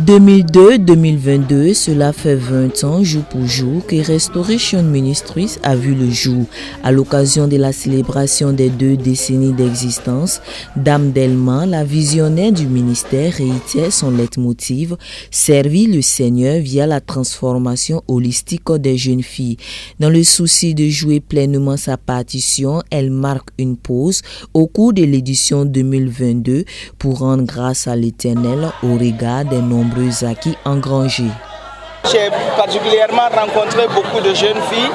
2002-2022, cela fait 20 ans jour pour jour que Restoration Ministries a vu le jour. À l'occasion de la célébration des 2 décennies d'existence, Dame Delma, la visionnaire du ministère, réitère son leitmotiv « Servir le Seigneur via la transformation holistique des jeunes filles ». Dans le souci de jouer pleinement sa partition, elle marque une pause au cours de l'édition 2022 pour rendre grâce à l'Éternel au regard des nombreux acquis engrangés. J'ai particulièrement rencontré beaucoup de jeunes filles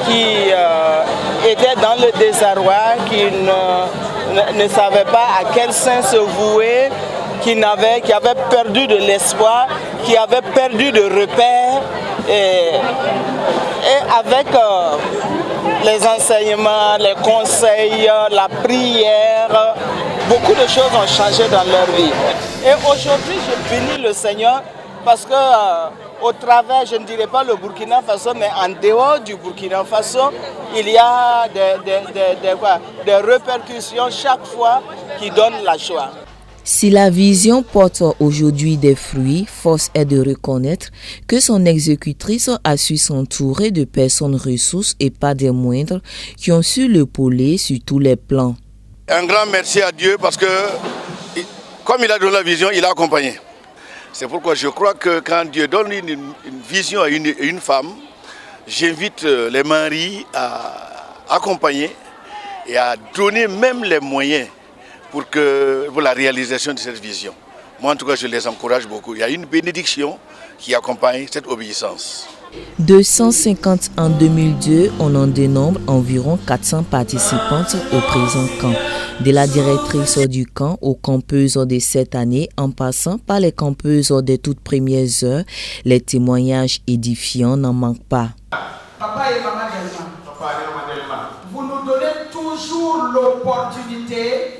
qui étaient dans le désarroi, qui ne savaient pas à quel saint se vouer, qui avaient perdu de l'espoir, qui avaient perdu de repères. Et avec les enseignements, les conseils, la prière, beaucoup de choses ont changé dans leur vie. Et aujourd'hui, je bénis le Seigneur parce que au travers, je ne dirais pas le Burkina Faso, mais en dehors du Burkina Faso, il y a des répercussions chaque fois qui donnent la joie. Si la vision porte aujourd'hui des fruits, force est de reconnaître que son exécutrice a su s'entourer de personnes ressources et pas des moindres qui ont su l'épauler sur tous les plans. Un grand merci à Dieu parce que, comme il a donné la vision, il a accompagné. C'est pourquoi je crois que quand Dieu donne une vision à une femme, j'invite les maris à accompagner et à donner même les moyens pour la réalisation de cette vision. Moi, en tout cas, je les encourage beaucoup. Il y a une bénédiction qui accompagne cette obéissance. 250 en 2002, on en dénombre environ 400 participantes au présent camp. De la directrice du camp aux campeuses de cette année, en passant par les campeuses des toutes premières heures, les témoignages édifiants n'en manquent pas. Papa et maman Delma, vous nous donnez toujours l'opportunité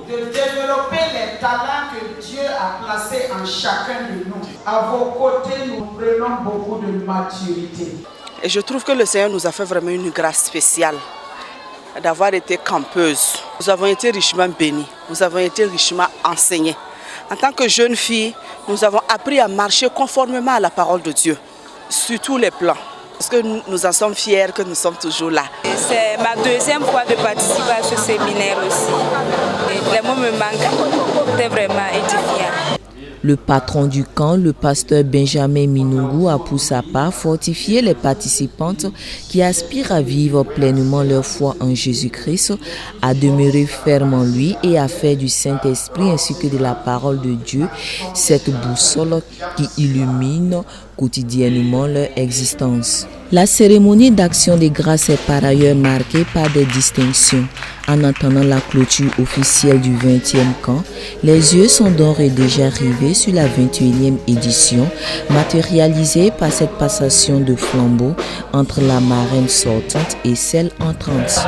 de développer les talents que Dieu a placés en chacun de nous. À vos côtés, nous prenons beaucoup de maturité. Et je trouve que le Seigneur nous a fait vraiment une grâce spéciale d'avoir été campeuses. Nous avons été richement bénis, nous avons été richement enseignées. En tant que jeunes filles, nous avons appris à marcher conformément à la parole de Dieu, sur tous les plans. Parce que nous en sommes fiers que nous sommes toujours là. C'est ma 2e fois de participer à ce séminaire aussi. Et les mots me manquent, c'était vraiment édifiant. Le patron du camp, le pasteur Benjamin Minungu, a pour sa part fortifié les participantes qui aspirent à vivre pleinement leur foi en Jésus-Christ, à demeurer ferme en lui et à faire du Saint-Esprit ainsi que de la parole de Dieu cette boussole qui illumine quotidiennement leur existence. La cérémonie d'action de grâce est par ailleurs marquée par des distinctions. En attendant la clôture officielle du 20e camp, les yeux sont d'ores et déjà rivés sur la 21e édition, matérialisée par cette passation de flambeau entre la marraine sortante et celle entrante.